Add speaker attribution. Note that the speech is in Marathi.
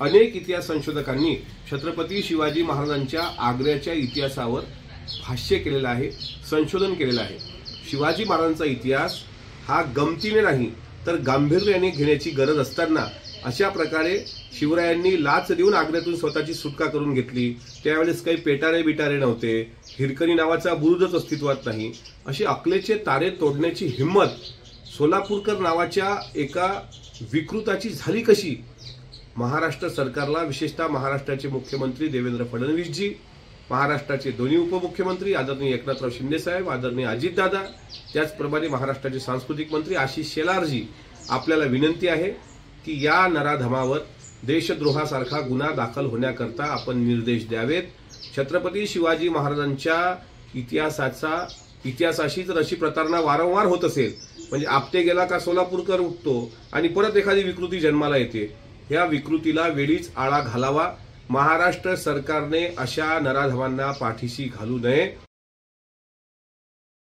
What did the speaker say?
Speaker 1: अनेक इतिहास संशोधकांनी छत्रपती शिवाजी महाराजांच्या आग्र्याच्या इतिहासावर भाष्य केलेलं आहे, संशोधन केलेलं आहे। शिवाजी महाराजांचा इतिहास हा गमतीने नाही तर गांभीर्याने घेण्याची गरज असताना अशा प्रकारे शिवरायांनी लाच देऊन आग्र्यातून स्वतःची सुटका करून घेतली। त्यावेळेस काही पेटारे बिटारे नव्हते, हिरकणी नावाचा बुरुजच अस्तित्वात नाही। अशी अकलेचे तारे तोडण्याची हिम्मत सोलापूरकर नावाच्या एका विकृताची झाली कशी? महाराष्ट्र सरकारला, विशेषतः महाराष्ट्राचे मुख्यमंत्री देवेंद्र फडणवीसजी, महाराष्ट्राचे दोन्ही उपमुख्यमंत्री आदरणीय एकनाथराव शिंदे साहेब, आदरणीय अजितदादा, त्याचप्रमाणे महाराष्ट्राचे सांस्कृतिक मंत्री आशिष शेलारजी, आपल्याला विनंती आहे की या नराधमावर देशद्रोहासारखा गुन्हा दाखल होण्याकरता आपण निर्देश द्यावेत। छत्रपती शिवाजी महाराजांच्या इतिहासाशी जर अशी प्रतारणा वारंवार होत असेल, म्हणजे आपटे गेला का सोलापूरकर उठतो आणि परत एखादी विकृती जन्माला येते, या विकृतीला वेळीच आळा घालावा। महाराष्ट्र सरकारने अशा नराधमांना पाठीशी घालू नये।